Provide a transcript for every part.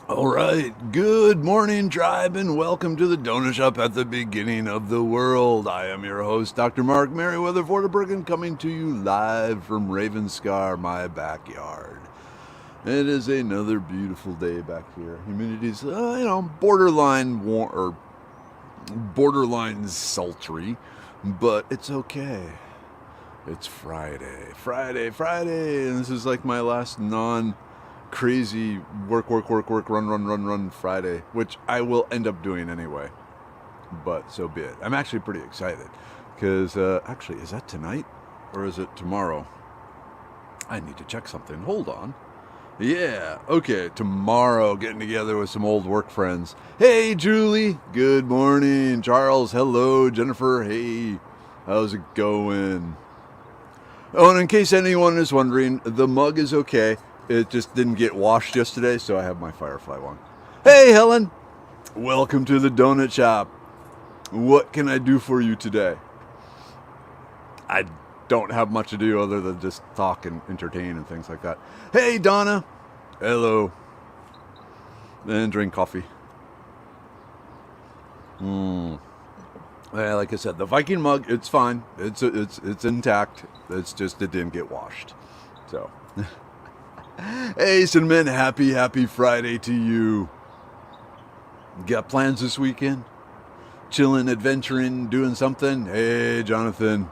All right, good morning, tribe, and welcome to the Donut Shop at the beginning of the world. I am your host, Dr. Mark Merriweather Fortebergen, coming to you live from Ravenscar, my backyard. It is another beautiful day back here. Humidity's, borderline warm or borderline sultry, but it's okay. It's Friday, and this is like my last crazy work, run Friday, which I will end up doing anyway. But so be it. I'm actually pretty excited because actually, is that tonight or is it tomorrow? I need to check something. Hold on. Yeah, okay, tomorrow getting together with some old work friends. Hey, Julie. Good morning. Charles, hello. Jennifer, hey. How's it going? Oh, and in case anyone is wondering, the mug is okay. It just didn't get washed yesterday, so I have my Firefly one. Hey, Helen. Welcome to the Donut Shop. What can I do for you today? I don't have much to do other than just talk and entertain and things like that. Hey, Donna. Hello. And drink coffee. Well, like I said, the Viking mug, it's fine. It's intact. It's just it didn't get washed. So, hey, Cinnamon, happy Friday to you. Got plans this weekend? Chilling, adventuring, doing something? Hey, Jonathan.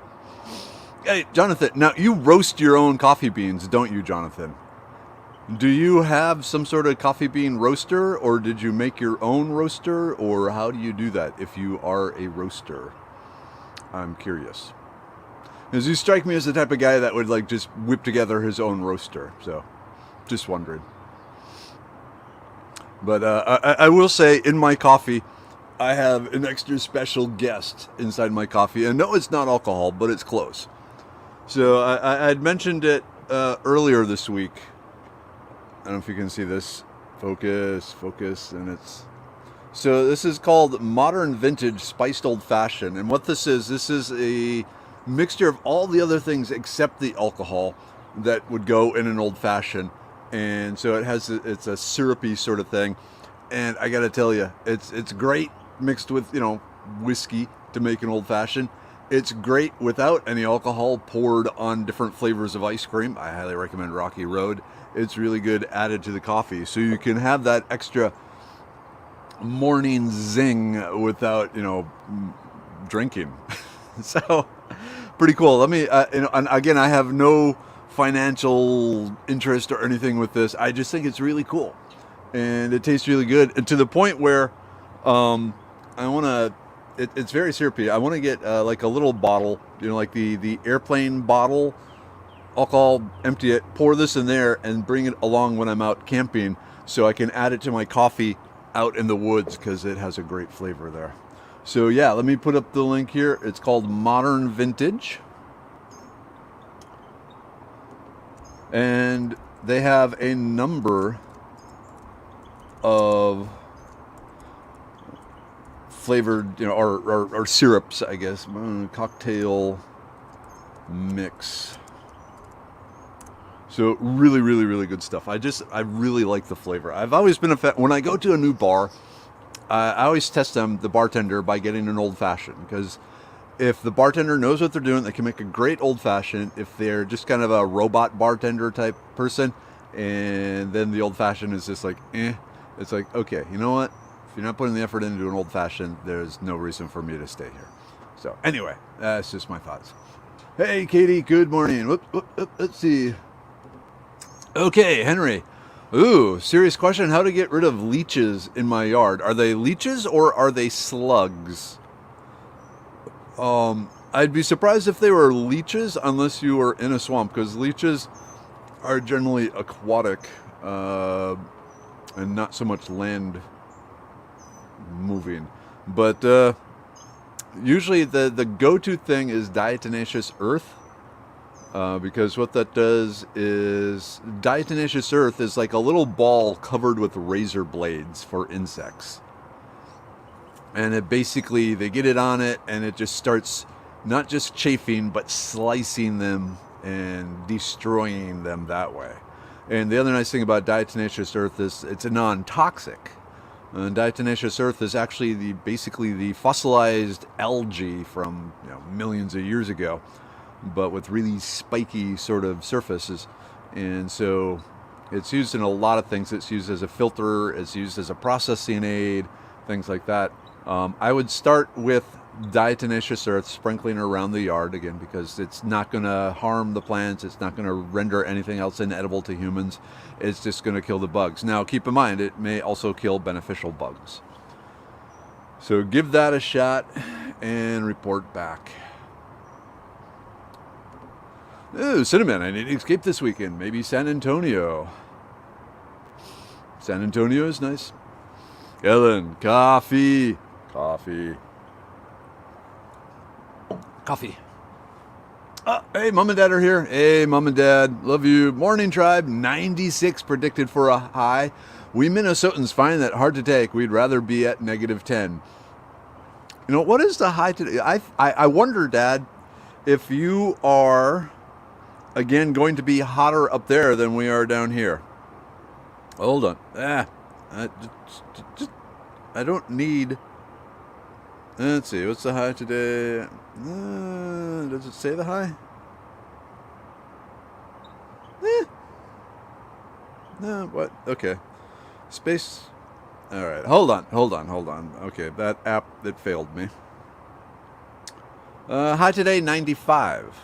Hey, Jonathan, now you roast your own coffee beans, don't you, Jonathan? Do you have some sort of coffee bean roaster, or did you make your own roaster, or how do you do that if you are a roaster? I'm curious. Because you strike me as the type of guy that would like just whip together his own roaster, so just wondering. But I will say, in my coffee, I have an extra special guest inside my coffee, and no, it's not alcohol, but it's close. So I had mentioned it earlier this week. I don't know if you can see this. Focus, and it's... So this is called Modern Vintage Spiced Old Fashioned, and what this is a mixture of all the other things except the alcohol that would go in an old fashioned, and so it's a syrupy sort of thing, and I got to tell you, it's great mixed with whiskey to make an old fashioned. It's great without any alcohol poured on different flavors of ice cream. I highly recommend Rocky Road. It's really good added to the coffee, so you can have that extra morning zing without drinking. So pretty cool. Let me and again, I have no financial interest or anything with this. I just think it's really cool, and it tastes really good, and to the point where I want to. It's very syrupy. I want to get like a little bottle, like the airplane bottle, alcohol, empty it, pour this in there, and bring it along when I'm out camping, so I can add it to my coffee out in the woods because it has a great flavor there. So yeah, let me put up the link here. It's called Modern Vintage, and they have a number of flavored, or syrups, I guess. Cocktail mix. So really good stuff. I really like the flavor. I've always been when I go to a new bar, I always test the bartender by getting an old fashioned, because if the bartender knows what they're doing, they can make a great old fashioned. If they're just kind of a robot bartender type person, and then the old fashioned is just like, it's like, okay, you know what? If you're not putting the effort into an old fashioned, there's no reason for me to stay here. So anyway, that's just my thoughts. Hey, Katie, good morning. Let's see. Okay, Henry. Ooh, serious question. How to get rid of leeches in my yard. Are they leeches or are they slugs? I'd be surprised if they were leeches unless you were in a swamp, because leeches are generally aquatic and not so much land moving. But usually the go-to thing is diatomaceous earth. Because what that does is diatomaceous earth is like a little ball covered with razor blades for insects. And it basically, they get it on it and it just starts not just chafing, but slicing them and destroying them that way. And the other nice thing about diatomaceous earth is it's a non-toxic. Diatomaceous earth is actually basically the fossilized algae from millions of years ago, but with really spiky sort of surfaces. And so it's used in a lot of things. It's used as a filter, it's used as a processing aid, things like that. I would start with diatomaceous earth, sprinkling around the yard again, because it's not going to harm the plants. It's not going to render anything else inedible to humans. It's just going to kill the bugs. Now, keep in mind, it may also kill beneficial bugs. So give that a shot and report back. Ooh, Cinnamon, I need to escape this weekend. Maybe San Antonio. San Antonio is nice. Ellen, coffee. Coffee. Hey, Mom and Dad are here. Hey, Mom and Dad, love you. Morning, tribe. 96 predicted for a high. We Minnesotans find that hard to take. We'd rather be at -10. What is the high today? I wonder, Dad, if you are, again, going to be hotter up there than we are down here. Hold on. I don't need... Let's see, what's the high today? Does it say the high? No, what? Okay. Space. All right, hold on. Okay, that app, that failed me. High today, 95.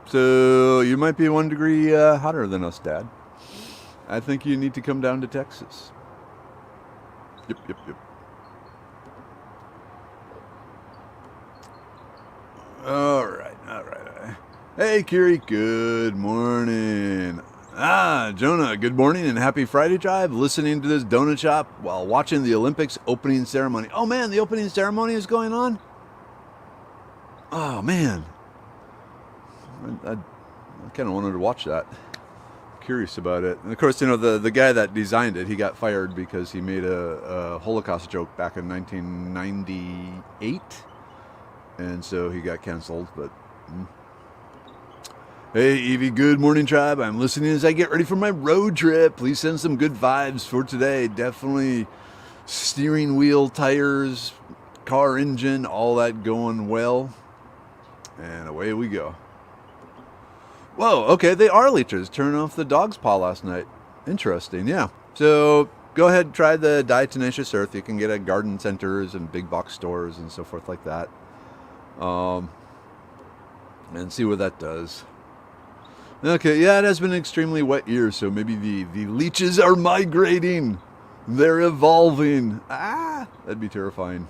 So you might be 1 degree hotter than us, Dad. I think you need to come down to Texas. Yep. All right. Hey, Kiri, good morning. Jonah, good morning and happy Friday, tribe. Listening to this donut shop while watching the Olympics opening ceremony. Oh, man, the opening ceremony is going on? Oh, man. I kind of wanted to watch that. Curious about it. And of course, the guy that designed it, he got fired because he made a Holocaust joke back in 1998. And so he got canceled, but... Hey, Evie, good morning, tribe. I'm listening as I get ready for my road trip. Please send some good vibes for today. Definitely steering wheel, tires, car engine, all that going well. And away we go. Whoa, okay, they are leeches. Turn off the dog's paw last night. Interesting, yeah. So go ahead and try the diatomaceous earth. You can get at garden centers and big box stores and so forth like that. And see what that does. Okay, yeah, it has been an extremely wet year, so maybe the leeches are migrating. They're evolving. That'd be terrifying.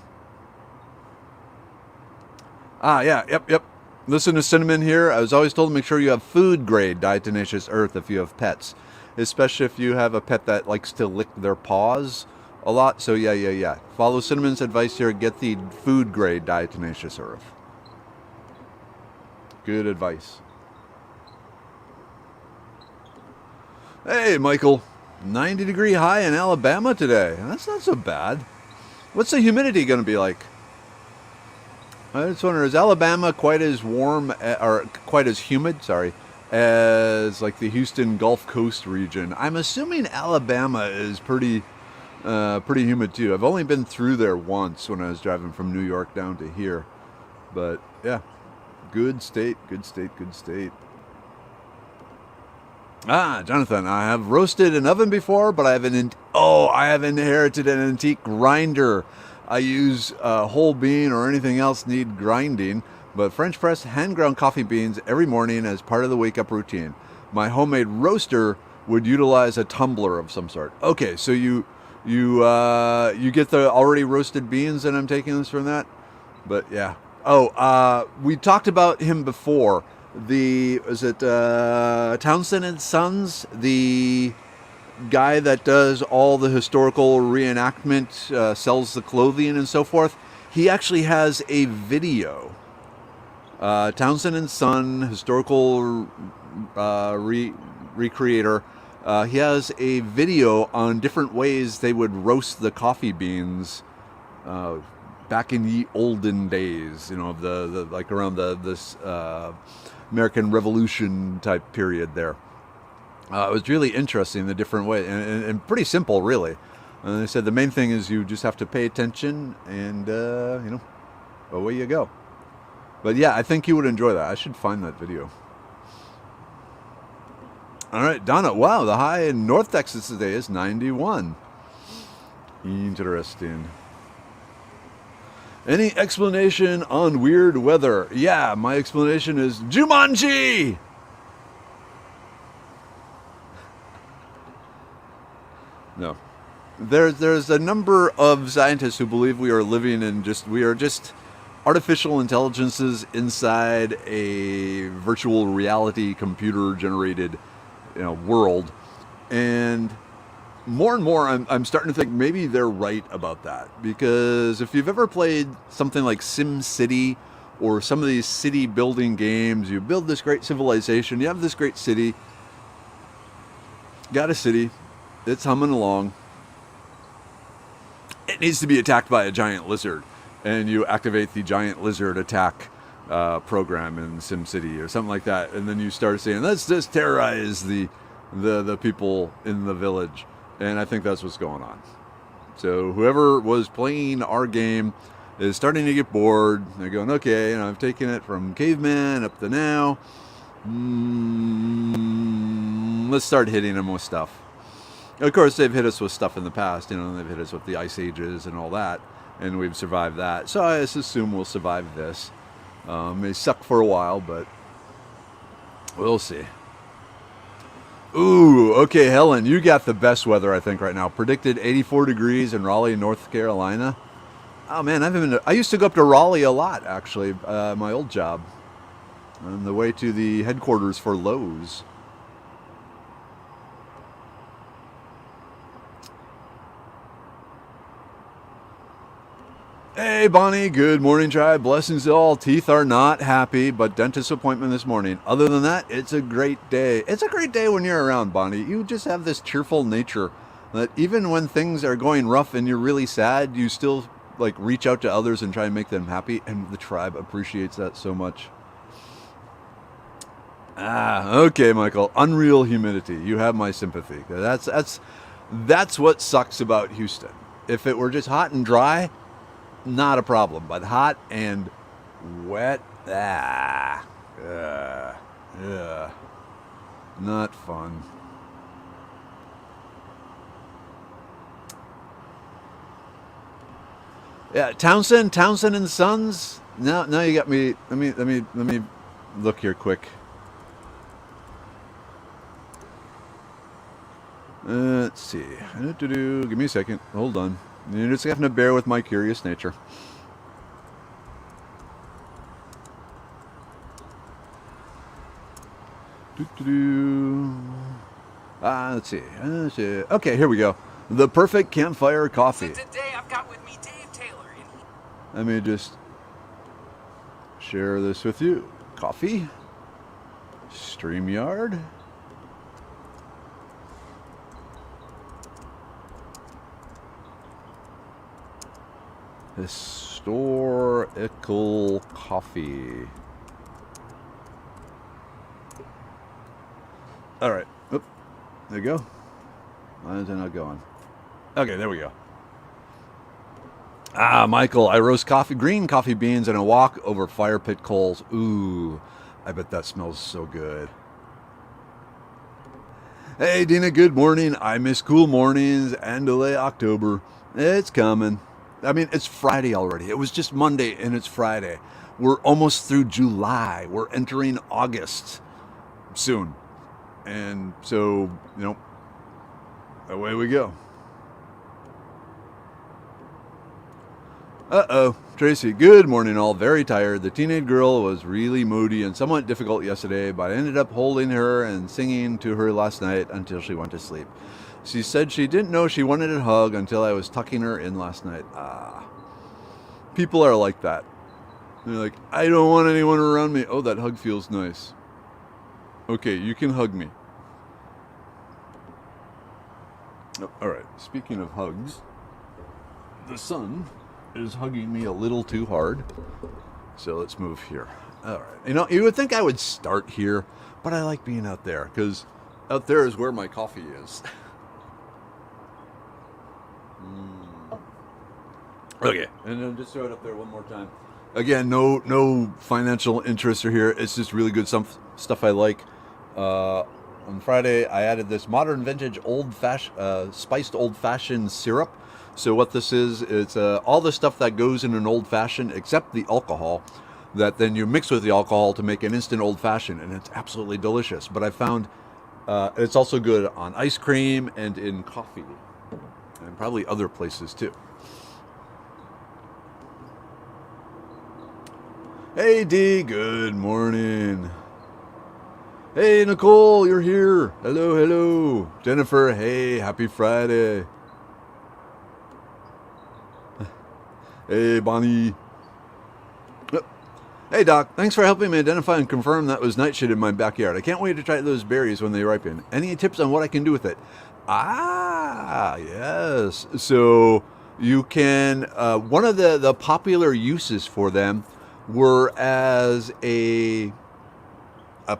Yeah, yep. Listen to Cinnamon here. I was always told to make sure you have food-grade diatomaceous earth if you have pets, especially if you have a pet that likes to lick their paws a lot. So yeah. Follow Cinnamon's advice here. Get the food-grade diatomaceous earth. Good advice. Hey, Michael. 90 degree high in Alabama today. That's not so bad. What's the humidity going to be like? I just wonder, is Alabama quite as warm, or quite as humid, as like the Houston Gulf Coast region? I'm assuming Alabama is pretty humid too. I've only been through there once when I was driving from New York down to here. But yeah, good state. Jonathan, I have roasted an oven before, but I have inherited an antique grinder. I use whole bean or anything else need grinding, but French press hand ground coffee beans every morning as part of the wake up routine. My homemade roaster would utilize a tumbler of some sort. Okay, so you get the already roasted beans, and I'm taking this from that. But yeah. We talked about him before. Townsend and Sons, the guy that does all the historical reenactment, sells the clothing and so forth. He actually has a video. Townsend and Son, historical recreator. He has a video on different ways they would roast the coffee beans back in the olden days. Of the like around this American Revolution type period there. It was really interesting, the different way, and pretty simple, really. And they said the main thing is you just have to pay attention, and away you go. But yeah, I think you would enjoy that. I should find that video. All right, Donna. Wow, the high in North Texas today is 91. Interesting. Any explanation on weird weather? Yeah, my explanation is Jumanji! No. There's a number of scientists who believe we are living in we are just artificial intelligences inside a virtual reality computer generated world. And more I'm starting to think maybe they're right about that, because if you've ever played something like Sim City or some of these city building games, you build this great civilization, you have this great city, got a city, it's humming along, it needs to be attacked by a giant lizard, and you activate the giant lizard attack program in Sim City or something like that, and then you start saying, let's just terrorize the people in the village. And I think that's what's going on. So whoever was playing our game is starting to get bored. They're going, okay, I've taken it from caveman up to now. Let's start hitting them with stuff. Of course, they've hit us with stuff in the past. They've hit us with the ice ages and all that, and we've survived that. So I just assume we'll survive this. May suck for a while, but we'll see. Ooh, okay, Helen, you got the best weather, I think, right now. Predicted 84 degrees in Raleigh, North Carolina. Oh, man, I used to go up to Raleigh a lot, actually, my old job. On the way to the headquarters for Lowe's. Hey, Bonnie, good morning, tribe. Blessings to all. Teeth are not happy, but dentist appointment this morning. Other than that, it's a great day. It's a great day when you're around, Bonnie. You just have this cheerful nature that even when things are going rough and you're really sad, you still reach out to others and try and make them happy, and the tribe appreciates that so much. Okay, Michael. Unreal humidity. You have my sympathy. That's what sucks about Houston. If it were just hot and dry, not a problem, but hot and wet, not fun. Yeah, Townsend and Sons. Now you got me. Let me look here quick. Let's see. Give me a second. Hold on. You're just having to bear with my curious nature. Let's see. Okay, here we go. The perfect campfire coffee. So today I've got with me Dave Taylor. Let me just share this with you. Coffee. StreamYard. Historical coffee. All right. Oop. There you go. Why is it not going? Okay, there we go. Michael, I roast green coffee beans and a walk over fire pit coals. Ooh, I bet that smells so good. Hey, Dina, good morning. I miss cool mornings and delay October. It's coming. I mean, it's Friday already. It was just Monday and it's Friday. We're almost through July. We're entering August soon. And so, away we go. Tracy, good morning all. Very tired. The teenage girl was really moody and somewhat difficult yesterday, but I ended up holding her and singing to her last night until she went to sleep. She said she didn't know she wanted a hug until I was tucking her in last night. People are like that. They're like, I don't want anyone around me. Oh, that hug feels nice. Okay, you can hug me. Oh, all right, speaking of hugs, the sun is hugging me a little too hard. So let's move here. All right. You would think I would start here, but I like being out there because Out there is where my coffee is. Okay, and then just throw it up there one more time. Again, no financial interests are here. It's just really good stuff I like. On Friday, I added this modern vintage spiced old fashioned syrup. So what this is, it's all the stuff that goes in an old fashioned, except the alcohol, that then you mix with the alcohol to make an instant old fashioned, and it's absolutely delicious. But I found it's also good on ice cream and in coffee, and probably other places too. Hey D, good morning. Hey Nicole, you're here. Hello, hello. Jennifer, hey, happy Friday. Hey Bonnie. Hey Doc, thanks for helping me identify and confirm that was nightshade in my backyard. I can't wait to try those berries when they ripen. Any tips on what I can do with it? Ah, yes. So you can, one of the popular uses for them were as a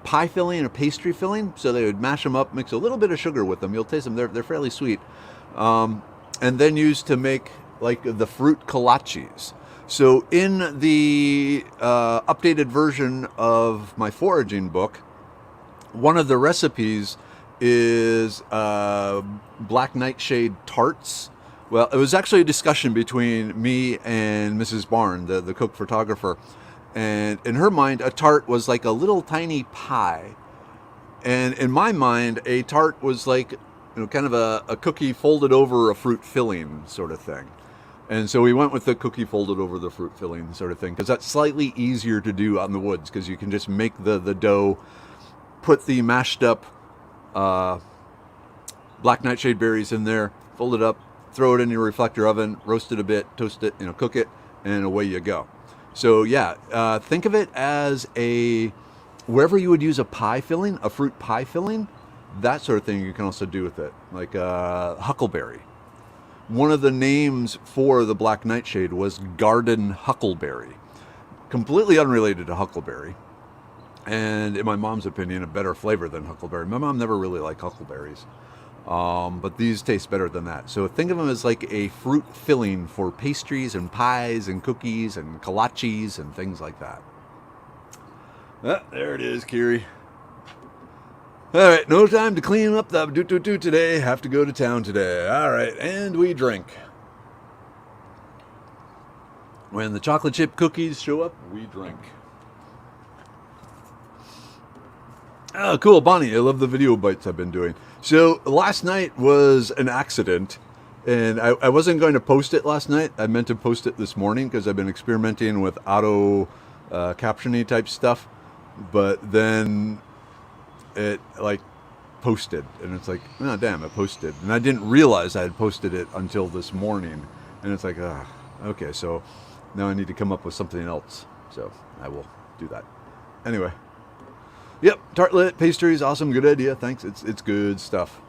pie filling, a pastry filling. So they would mash them up, mix a little bit of sugar with them. You'll taste them; they're fairly sweet, and then used to make like the fruit kolaches. So in the updated version of my foraging book, one of the recipes is black nightshade tarts. Well, it was actually a discussion between me and Mrs. Barn, the cook photographer. And in her mind, a tart was like a little tiny pie. And in my mind, a tart was like, kind of a cookie folded over a fruit filling sort of thing. And so we went with the cookie folded over the fruit filling sort of thing, because that's slightly easier to do out in the woods, because you can just make the dough, put the mashed up black nightshade berries in there, fold it up, throw it in your reflector oven, roast it a bit, toast it, cook it, and away you go. So yeah, think of it as wherever you would use a pie filling, a fruit pie filling, that sort of thing you can also do with it, like huckleberry. One of the names for the black nightshade was garden huckleberry, completely unrelated to huckleberry, and in my mom's opinion, a better flavor than huckleberry. My mom never really liked huckleberries. But these taste better than that. So think of them as like a fruit filling for pastries and pies and cookies and kolaches and things like that. Ah, there it is, Kiri. All right, no time to clean up the do today. Have to go to town today. All right, and we drink. When the chocolate chip cookies show up, we drink. Oh, cool, Bonnie. I love the video bites I've been doing. So last night was an accident, and I wasn't going to post it last night. I meant to post it this morning because I've been experimenting with auto captioning type stuff, but then it like posted, and it's like, oh damn, it posted, and I didn't realize I had posted it until this morning, and it's like, okay, so now I need to come up with something else, so I will do that. Anyway. Yep, tartlet pastries, awesome, good idea. Thanks, it's good stuff.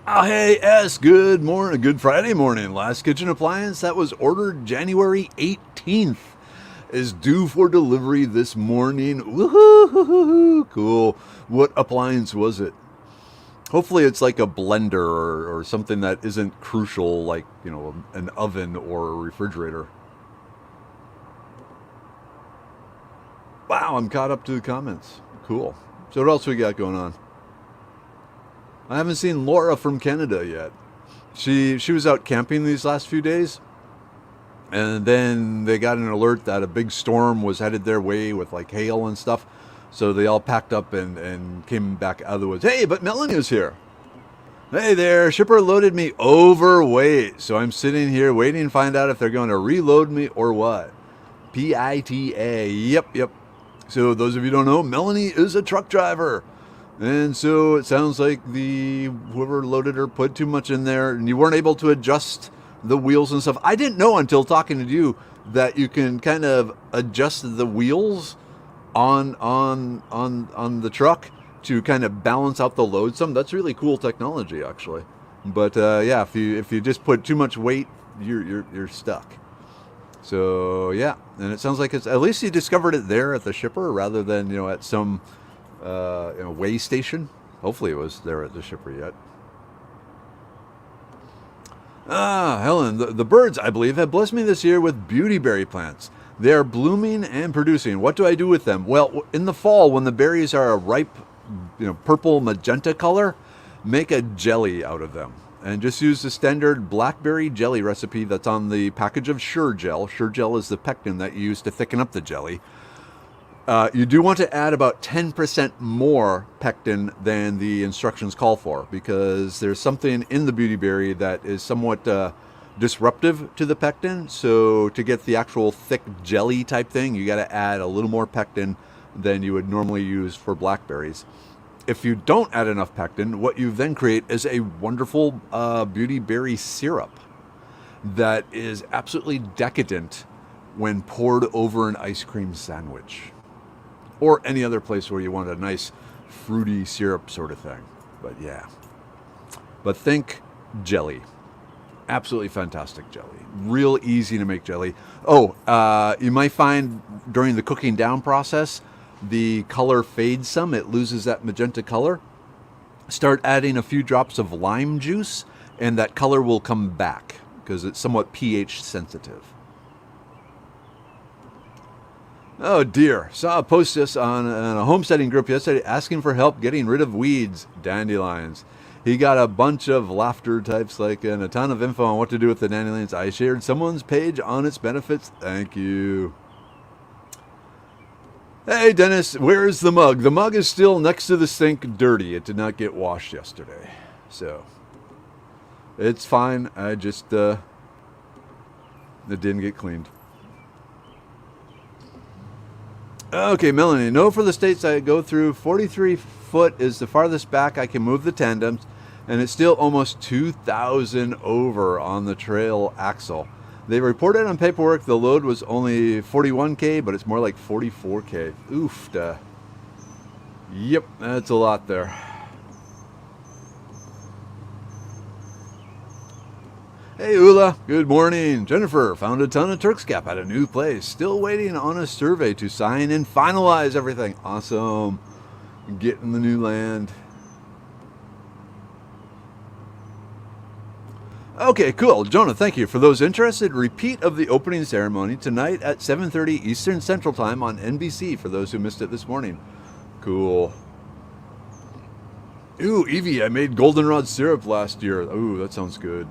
Oh, hey S, good morning, good Friday morning. Last kitchen appliance that was ordered January 18th is due for delivery this morning. Woohoo! Cool. What appliance was it? Hopefully it's like a blender or something that isn't crucial, like an oven or a refrigerator. Wow, I'm caught up to the comments. Cool. So what else we got going on? I haven't seen Laura from Canada yet. She was out camping these last few days. And then they got an alert that a big storm was headed their way with like hail and stuff. So they all packed up and came back out of the woods. Hey, but Melanie was here. Hey there, shipper loaded me overweight. So I'm sitting here waiting to find out if they're going to reload me or what. PITA. Yep. So those of you who don't know, Melanie is a truck driver. And so it sounds like whoever loaded her put too much in there and you weren't able to adjust the wheels and stuff. I didn't know until talking to you that you can kind of adjust the wheels on the truck to kind of balance out the load some. That's really cool technology actually. But yeah, if you just put too much weight, you're stuck. So yeah, and it sounds like it's at least you discovered it there at the shipper rather than at some way station. Hopefully it was there at the shipper yet. Ah, Helen, the birds, I believe, have blessed me this year with beautyberry plants. They are blooming and producing. What do I do with them? Well, in the fall, when the berries are a ripe, purple magenta color, make a jelly out of them. And just use the standard blackberry jelly recipe that's on the package of Sure Gel. Sure Gel is the pectin that you use to thicken up the jelly. You do want to add about 10% more pectin than the instructions call for, because there's something in the beautyberry that is somewhat disruptive to the pectin. So to get the actual thick jelly type thing, you got to add a little more pectin than you would normally use for blackberries. If you don't add enough pectin, what you then create is a wonderful beautyberry syrup that is absolutely decadent when poured over an ice cream sandwich. Or any other place where you want a nice fruity syrup sort of thing. But yeah. But think jelly. Absolutely fantastic jelly. Real easy to make jelly. Oh, you might find during the cooking down process, the color fades some. It loses that magenta color. Start adding a few drops of lime juice, and that color will come back because it's somewhat pH sensitive. Oh dear, saw a post this on a homesteading group yesterday asking for help getting rid of weeds, dandelions. He got a bunch of laughter types and a ton of info on what to do with the dandelions. I shared someone's page on its benefits. Thank you. Hey Dennis, where's the mug? The mug is still next to the sink dirty. It did not get washed yesterday. So, it's fine. I just, it didn't get cleaned. Okay, Melanie, no, for the states I go through, 43 foot is the farthest back I can move the tandems, and it's still almost 2,000 over on the trail axle. They reported on paperwork the load was only 41K, but it's more like 44K. Oof. Yep, that's a lot there. Hey Ula, good morning. Jennifer found a ton of Turk's Cap at a new place. Still waiting on a survey to sign and finalize everything. Awesome. Getting the new land. Okay, cool. Jonah, thank you. For those interested, repeat of the opening ceremony tonight at 7:30 Eastern Central Time on NBC for those who missed it this morning. Cool. Ooh, Evie, I made goldenrod syrup last year. Ooh, that sounds good.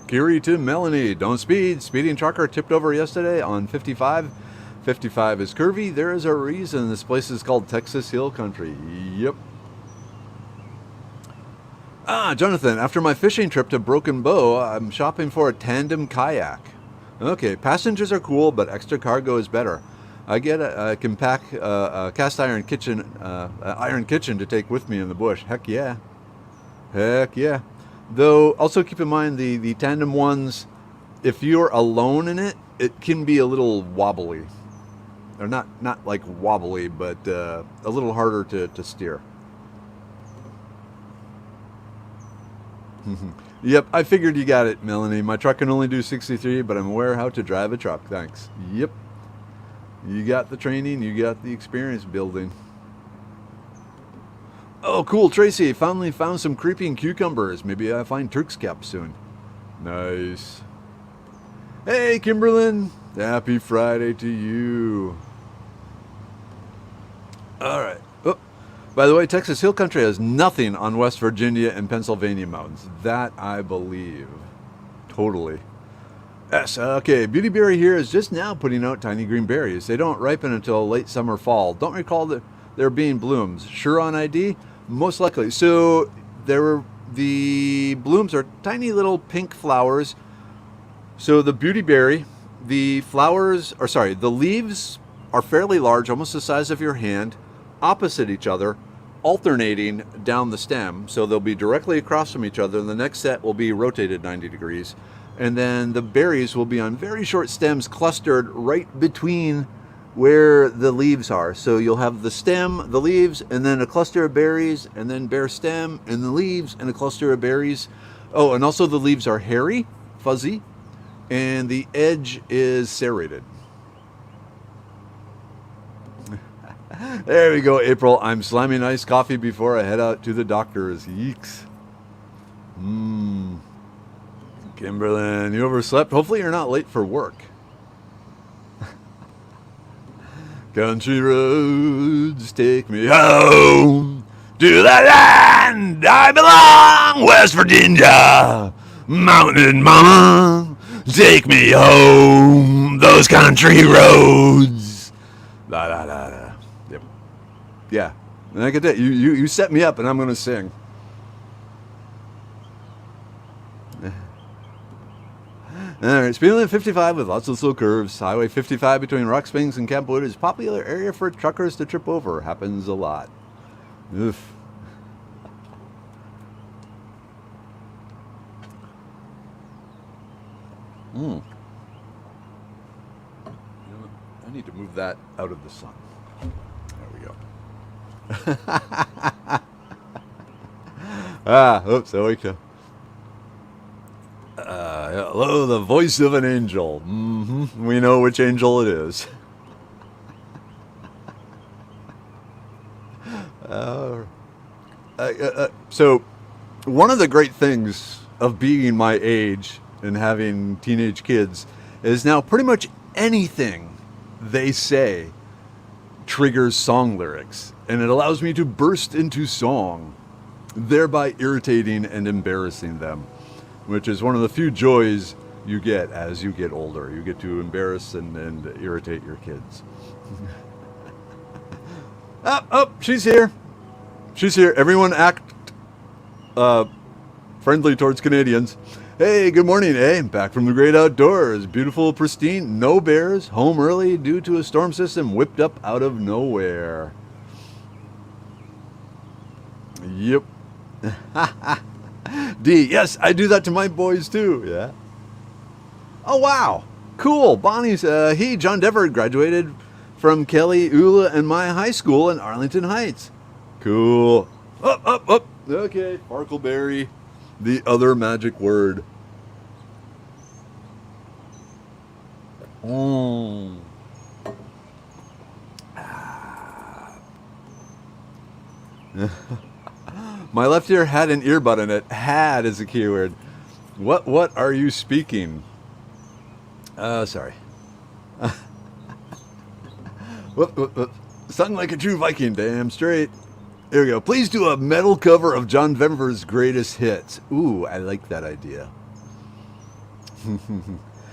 Kiri to Melanie. Don't speed. Speeding trucker tipped over yesterday on 55. 55 is curvy. There is a reason this place is called Texas Hill Country. Yep. Jonathan, after my fishing trip to Broken Bow, I'm shopping for a tandem kayak. Okay, passengers are cool, but extra cargo is better. I can pack a cast iron kitchen to take with me in the bush. Heck yeah. Heck yeah. Though, also keep in mind the tandem ones, if you're alone in it, it can be a little wobbly. Or not like wobbly, but a little harder to steer. Yep, I figured you got it, Melanie. My truck can only do 63, but I'm aware how to drive a truck. Thanks. Yep. You got the training, you got the experience building. Oh, cool, Tracy. Finally found some creeping cucumbers. Maybe I'll find Turk's Cap soon. Nice. Hey, Kimberlyn. Happy Friday to you. All right. Oh, by the way, Texas Hill Country has nothing on West Virginia and Pennsylvania mountains. That I believe. Totally. Yes, okay. Beautyberry here is just now putting out tiny green berries. They don't ripen until late summer, fall. Don't recall that there being blooms. Sure on ID? Most likely. So the blooms are tiny little pink flowers. So the beautyberry, the leaves are fairly large, almost the size of your hand, opposite each other, alternating down the stem. So they'll be directly across from each other. The next set will be rotated 90 degrees. And then the berries will be on very short stems clustered right between where the leaves are. So you'll have the stem, the leaves, and then a cluster of berries, and then bare stem, and the leaves, and a cluster of berries. Oh, and also the leaves are hairy, fuzzy, and the edge is serrated. There we go, April. I'm slamming iced coffee before I head out to the doctor's. Yeeks. Kimberlyn, you overslept? Hopefully you're not late for work. Country roads take me home to the land I belong, West Virginia. Mountain mama, take me home, those country roads. La la la la. Yep. Yeah. And I get that. You set me up, and I'm gonna sing. Alright, speed limit 55 with lots of slow curves. Highway 55 between Rock Springs and Campwood is a popular area for truckers to trip over. Happens a lot. Oof. I need to move that out of the sun. There we go. Oops, there we go. Hello, the voice of an angel. We know which angel it is. So, one of the great things of being my age and having teenage kids is now pretty much anything they say triggers song lyrics, and it allows me to burst into song, thereby irritating and embarrassing them, which is one of the few joys you get as you get older. You get to embarrass and irritate your kids. She's here. She's here. Everyone act friendly towards Canadians. Hey, good morning, eh? Back from the great outdoors. Beautiful, pristine, no bears. Home early due to a storm system whipped up out of nowhere. Yep. D, yes, I do that to my boys too. Yeah. Oh, wow. Cool. Bonnie's, John Dever graduated from Kelly, Ula, and my high school in Arlington Heights. Cool. Up. Okay, Farkleberry, the other magic word. My left ear had an earbud in it. Had is a keyword. What are you speaking? Sorry. Whoop. Sung like a true Viking, damn straight. Here we go. Please do a metal cover of John Denver's greatest hits. Ooh, I like that idea.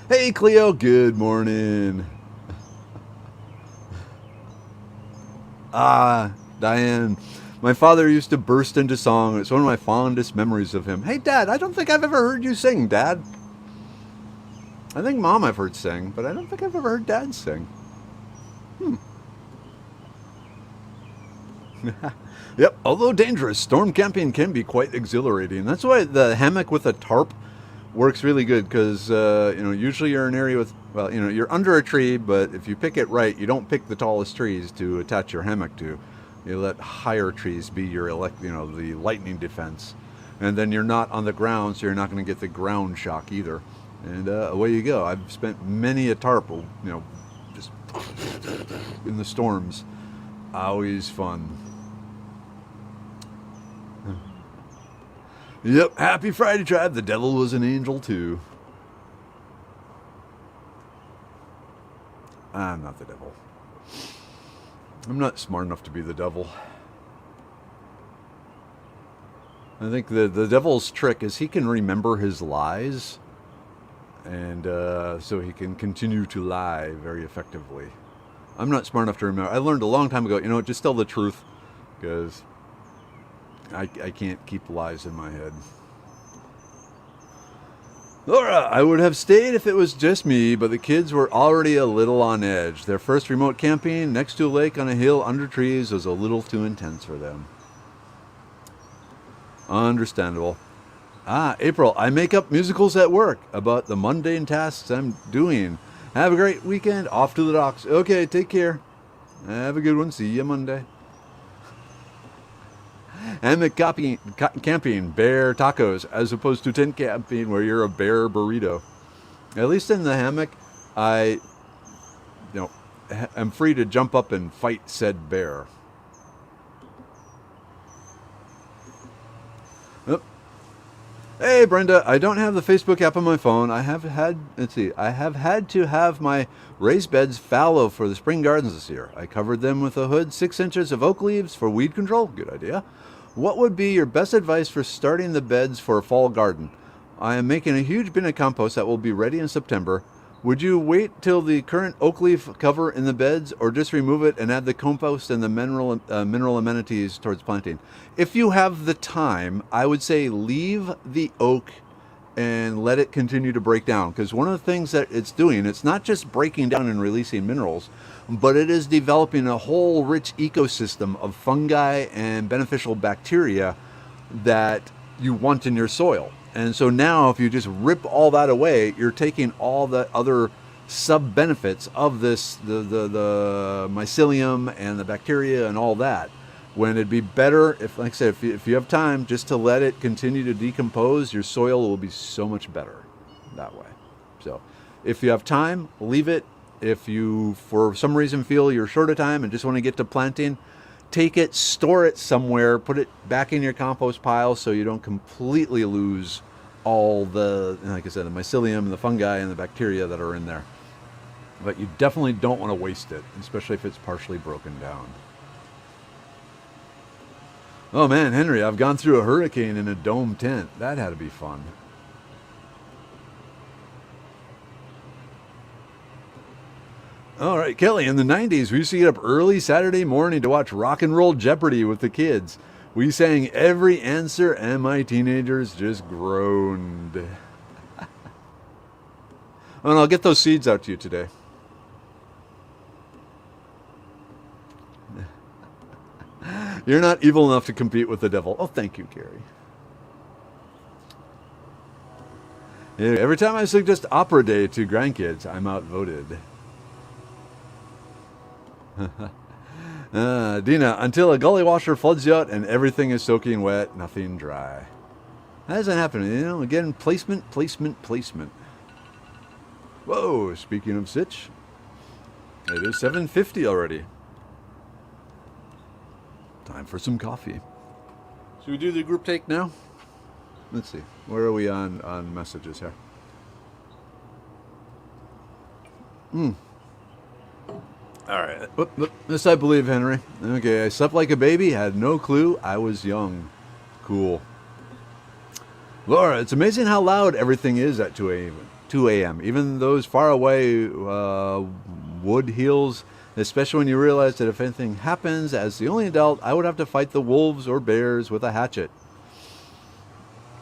Hey, Cleo. Good morning. Diane. My father used to burst into song. It's one of my fondest memories of him. Hey, Dad, I don't think I've ever heard you sing, Dad. I think Mom I've heard sing, but I don't think I've ever heard Dad sing. Yep, although dangerous, storm camping can be quite exhilarating. That's why the hammock with a tarp works really good, because usually you're in an area with, you're under a tree, but if you pick it right, you don't pick the tallest trees to attach your hammock to. You let higher trees be your the lightning defense, and then you're not on the ground, so you're not going to get the ground shock either. And away you go. I've spent many a tarp, just in the storms. Always fun. Yep, happy Friday, tribe. The devil was an angel, too. I'm not the devil. I'm not smart enough to be the devil. I think the devil's trick is he can remember his lies, and so he can continue to lie very effectively. I'm not smart enough to remember. I learned a long time ago, just tell the truth, because I can't keep lies in my head. Laura, I would have stayed if it was just me, but the kids were already a little on edge. Their first remote camping next to a lake on a hill under trees was a little too intense for them. Understandable. April, I make up musicals at work about the mundane tasks I'm doing. Have a great weekend. Off to the docks. Okay, take care. Have a good one. See you Monday. Hammock camping, bear tacos, as opposed to tent camping where you're a bear burrito. At least in the hammock, am free to jump up and fight said bear. Oop. Hey Brenda, I don't have the Facebook app on my phone. I have had to have my raised beds fallow for the spring gardens this year. I covered them with a hood, 6 inches of oak leaves for weed control. Good idea. What would be your best advice for starting the beds for a fall garden? I am making a huge bin of compost that will be ready in September. Would you wait till the current oak leaf cover in the beds, or just remove it and add the compost and the mineral amenities towards planting? If you have the time, I would say leave the oak and let it continue to break down. Because one of the things that it's doing, it's not just breaking down and releasing minerals, but it is developing a whole rich ecosystem of fungi and beneficial bacteria that you want in your soil. And so now if you just rip all that away, you're taking all the other sub-benefits of this, the mycelium and the bacteria and all that. When it'd be better, if, like I said, if you have time, just to let it continue to decompose, your soil will be so much better that way. So if you have time, leave it. If you, for some reason, feel you're short of time and just want to get to planting, take it, store it somewhere, put it back in your compost pile so you don't completely lose all the, like I said, the mycelium and the fungi and the bacteria that are in there. But you definitely don't want to waste it, especially if it's partially broken down. Oh man, Henry, I've gone through a hurricane in a dome tent. That had to be fun. All right, Kelly, in the 90s, we used to get up early Saturday morning to watch Rock and Roll Jeopardy with the kids. We sang every answer, and my teenagers just groaned. And I'll get those seeds out to you today. You're not evil enough to compete with the devil. Oh, thank you, Gary. Yeah, every time I suggest Opera Day to grandkids, I'm outvoted. Dina, until a gully washer floods you out and everything is soaking wet, nothing dry. That doesn't happen. You know, again, placement. Whoa, speaking of sitch, it is 7:50 already. Time for some coffee. Should we do the group take now? Let's see. Where are we on messages here? All right. This I believe, Henry. Okay, I slept like a baby, had no clue I was young. Cool. Laura, it's amazing how loud everything is at 2 a.m. Even those far away wood hills, especially when you realize that if anything happens, as the only adult, I would have to fight the wolves or bears with a hatchet.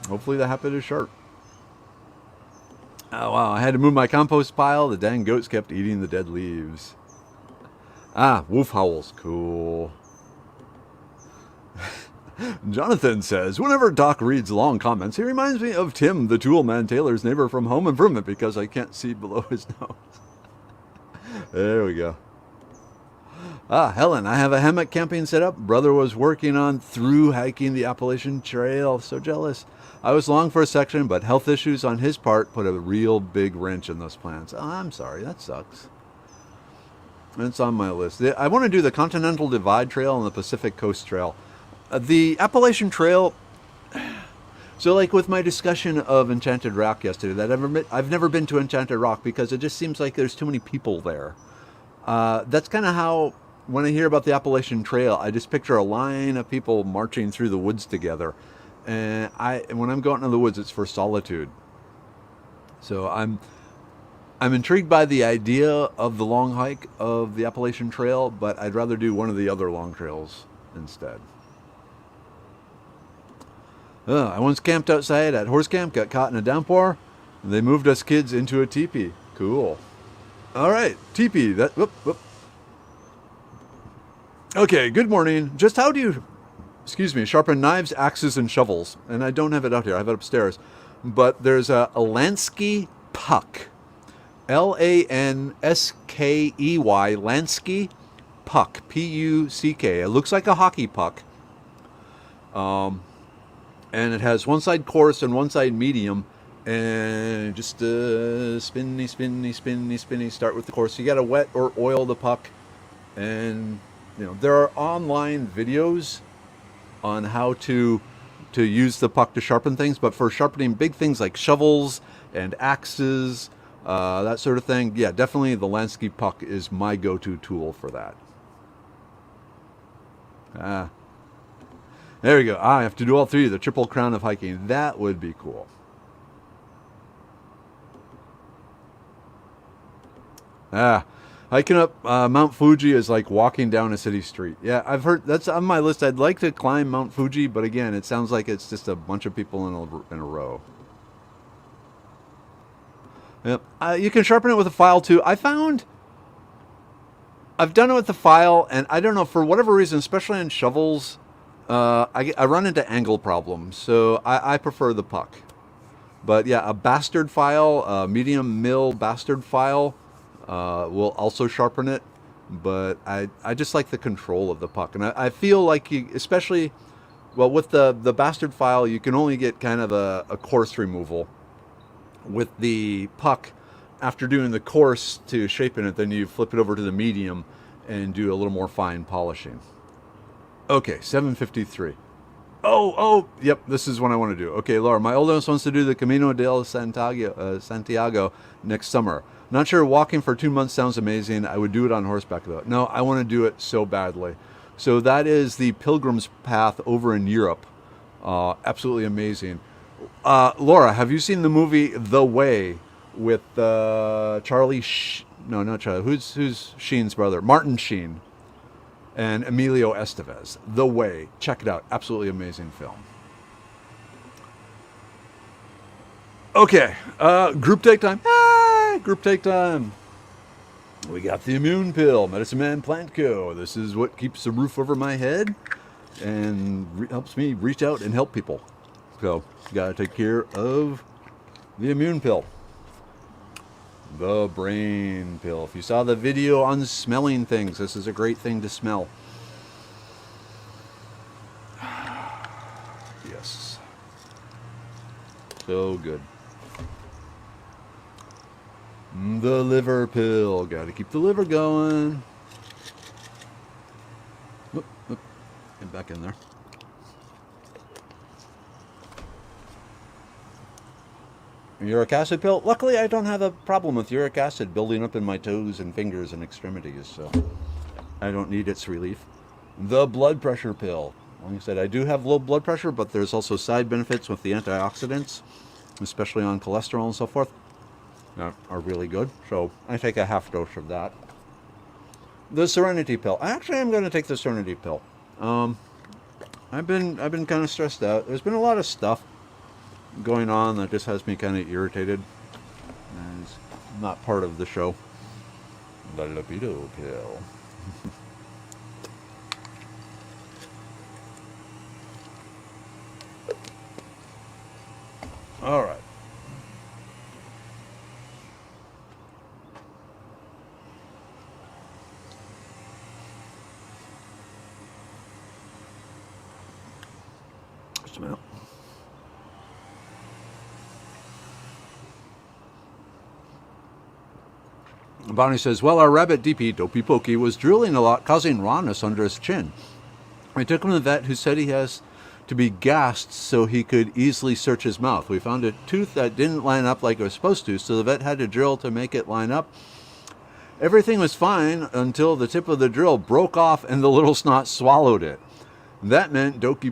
Hopefully the hatchet is sharp. Oh, wow. I had to move my compost pile. The dang goats kept eating the dead leaves. Ah, wolf howls. Cool. Jonathan says, whenever Doc reads long comments, he reminds me of Tim, the tool man Taylor's neighbor from Home Improvement, because I can't see below his nose. There we go. Ah, Helen, I have a hammock camping set up. Brother was working on through hiking the Appalachian Trail. So jealous. I was long for a section, but health issues on his part put a real big wrench in those plans. Oh, I'm sorry. That sucks. It's on my list. I want to do the Continental Divide Trail and the Pacific Coast Trail. The Appalachian Trail, so like with my discussion of Enchanted Rock yesterday, that I've never been to Enchanted Rock because it just seems like there's too many people there. That's kind of how, when I hear about the Appalachian Trail, I just picture a line of people marching through the woods together. And when I'm going into the woods, it's for solitude. So I'm intrigued by the idea of the long hike of the Appalachian Trail, but I'd rather do one of the other long trails instead. I once camped outside at horse camp, got caught in a downpour, and they moved us kids into a teepee. Cool. All right, teepee. Whoop. Okay, good morning. Just how do you, sharpen knives, axes, and shovels? And I don't have it out here. I have it upstairs. But there's a Lansky puck. Lansky, Lansky puck. P-U-C-K. It looks like a hockey puck. And it has one side coarse and one side medium. And just spinny, spinny, spinny, spinny. Start with the course. You got to wet or oil the puck. And, there are online videos on how to use the puck to sharpen things. But for sharpening big things like shovels and axes, that sort of thing, yeah, definitely the Lansky puck is my go-to tool for that. There we go. I have to do all three. The Triple Crown of hiking. That would be cool. Hiking up Mount Fuji is like walking down a city street. Yeah, I've heard that's on my list. I'd like to climb Mount Fuji, but again, it sounds like it's just a bunch of people in a row. Yep. You can sharpen it with a file too. I've done it with the file, and I don't know, for whatever reason, especially on shovels, I run into angle problems, so I prefer the puck. But yeah, a bastard file, a medium mill bastard file, will also sharpen it. But I just like the control of the puck. And I feel like especially, well, with the bastard file, you can only get kind of a coarse removal. With the puck, after doing the coarse to shaping it, then you flip it over to the medium and do a little more fine polishing. Okay, 7:53. Oh, yep, this is what I want to do. Okay, Laura, my oldest wants to do the Camino del Santiago next summer. Not sure walking for 2 months sounds amazing. I would do it on horseback, though. No, I want to do it so badly. So that is the Pilgrim's Path over in Europe. Absolutely amazing. Laura, have you seen the movie The Way with Charlie? No, not Charlie. Who's Sheen's brother? Martin Sheen and Emilio Estevez. The Way. Check it out. Absolutely amazing film. Okay. Group take time. Group take time. We got the immune pill, Medicine Man Plant Co. This is what keeps the roof over my head and helps me reach out and help people. So, you gotta take care of the immune pill. The brain pill. If you saw the video on smelling things, this is a great thing to smell. Yes. So good. The liver pill. Gotta keep the liver going. Whoop. Get back in there. Uric acid pill. Luckily, I don't have a problem with uric acid building up in my toes and fingers and extremities, so I don't need its relief. The blood pressure pill. Like I said, I do have low blood pressure, but there's also side benefits with the antioxidants, especially on cholesterol and so forth, that are really good. So I take a half dose of that. The Serenity pill. Actually, I'm going to take the Serenity pill. I've been kind of stressed out. There's been a lot of stuff going on that just has me kind of irritated, and it's not part of the show. The libido pill. All right. Just a minute. Bonnie says, well, our rabbit DP, Dopey Pokey, was drooling a lot, causing rawness under his chin. We took him to the vet, who said he has to be gassed so he could easily search his mouth. We found a tooth that didn't line up like it was supposed to, so the vet had to drill to make it line up. Everything was fine until the tip of the drill broke off and the little snot swallowed it. That meant Dopey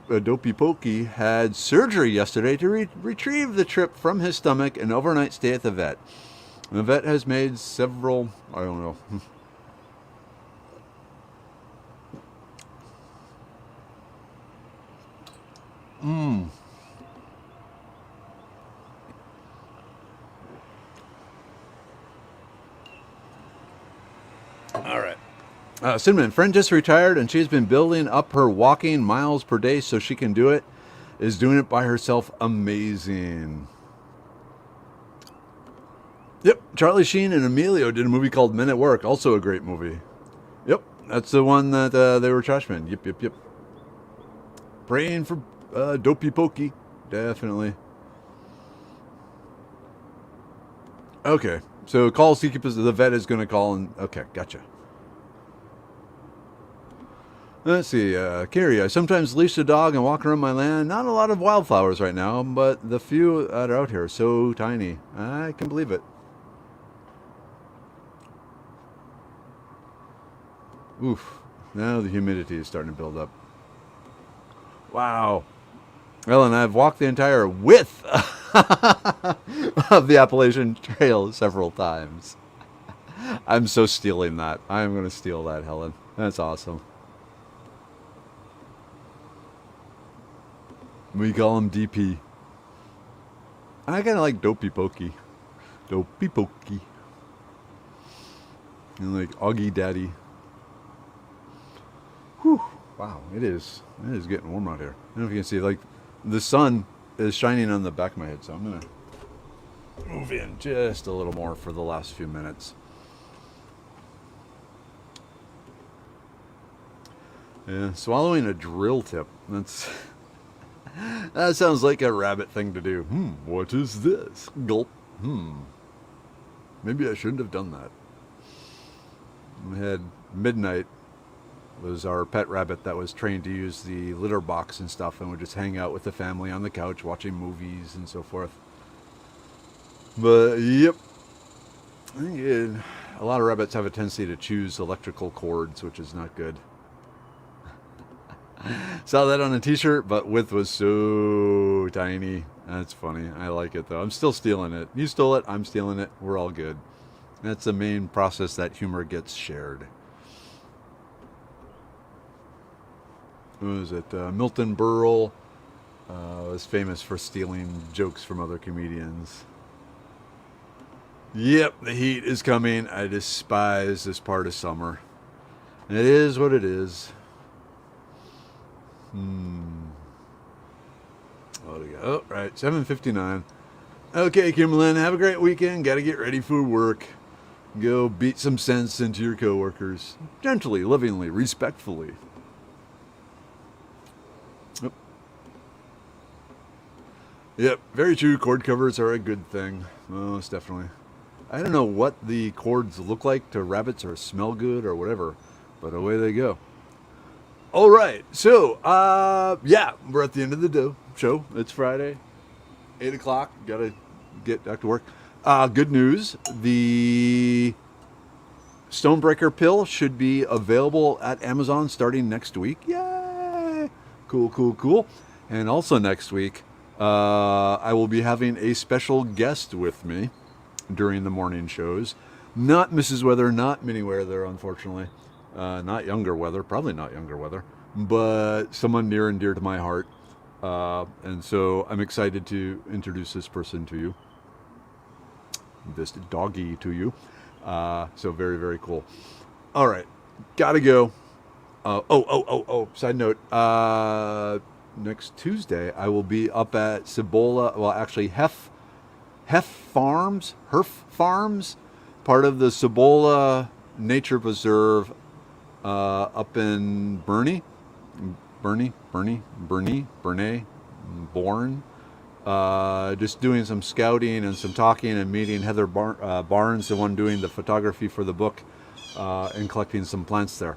Pokey had surgery yesterday to retrieve the trip from his stomach and overnight stay at the vet. The vet has made several, I don't know. All right. Cinnamon, friend just retired and she's been building up her walking miles per day so she can do it. Is doing it by herself. Amazing. Yep, Charlie Sheen and Emilio did a movie called Men at Work, also a great movie. Yep, that's the one that they were trashmen. Yep. Praying for Dopey Pokey, definitely. Okay. So call Seekipus. The vet is going to call and... Okay, gotcha. Let's see. Carrie, I sometimes leash a dog and walk around my land. Not a lot of wildflowers right now, but the few that are out here are so tiny. I can believe it. Oof. Now the humidity is starting to build up. Wow. Well, and I've walked the entire width of the Appalachian Trail several times. I'm so stealing that. I'm going to steal that, Helen. That's awesome. We call him DP. I kind of like Dopey Pokey. Dopey Pokey. And like Augie Daddy. Whew. Wow, it is getting warm out here. I don't know if you can see, like, the sun is shining on the back of my head, so I'm going to move in just a little more for the last few minutes. Yeah, swallowing a drill tip. That sounds like a rabbit thing to do. What is this? Gulp. Maybe I shouldn't have done that. We had Midnight was our pet rabbit that was trained to use the litter box and stuff, and would just hang out with the family on the couch watching movies and so forth. But yep, I think a lot of rabbits have a tendency to choose electrical cords, which is not good. Saw that on a t-shirt, but width was so tiny. That's funny. I like it though. I'm still stealing it. You stole it, I'm stealing it. We're all good. That's the main process that humor gets shared. Who was it? Milton Berle was famous for stealing jokes from other comedians. Yep, the heat is coming. I despise this part of summer. It is what it is. Oh, to go. Oh, right, 7:59. Okay, Kimberlyn, have a great weekend. Got to get ready for work. Go beat some sense into your coworkers. Gently, lovingly, respectfully. Yep, very true. Cord covers are a good thing. Most definitely. I don't know what the cords look like to rabbits or smell good or whatever, but away they go. All right, so, yeah, we're at the end of the show. It's Friday, 8 o'clock. Got to get back to work. Good news. The Stonebreaker pill should be available at Amazon starting next week. Yay! Cool, cool, cool. And also next week, I will be having a special guest with me during the morning shows. Not Mrs. Weather, not Mini Weather, unfortunately. Not Younger Weather, probably not Younger Weather, but someone near and dear to my heart. And so I'm excited to introduce this person to you, this doggy to you. So very, very cool. All right, gotta go. Side note, next Tuesday, I will be up at Cibola, well, actually, Herf Farms, part of the Cibola Nature Preserve up in Bourne, just doing some scouting and some talking and meeting Heather Barnes, the one doing the photography for the book, and collecting some plants there.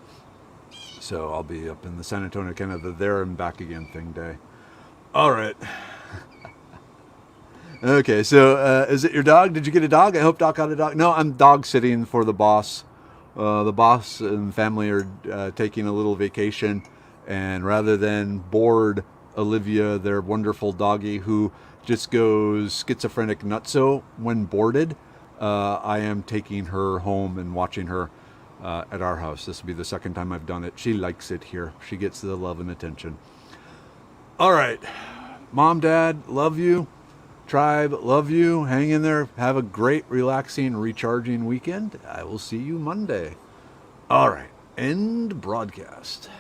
So I'll be up in the San Antonio, kind of the there and back again thing day. All right. Okay, so is it your dog? Did you get a dog? I hope Doc got a dog. No, I'm dog sitting for the boss. The boss and family are taking a little vacation, and rather than board Olivia, their wonderful doggie who just goes schizophrenic nutso when boarded, I am taking her home and watching her at our house. This will be the second time I've done it. She likes it here. She gets the love and attention. All right. Mom, Dad, love you. Tribe, love you. Hang in there. Have a great, relaxing, recharging weekend. I will see you Monday. All right. End broadcast.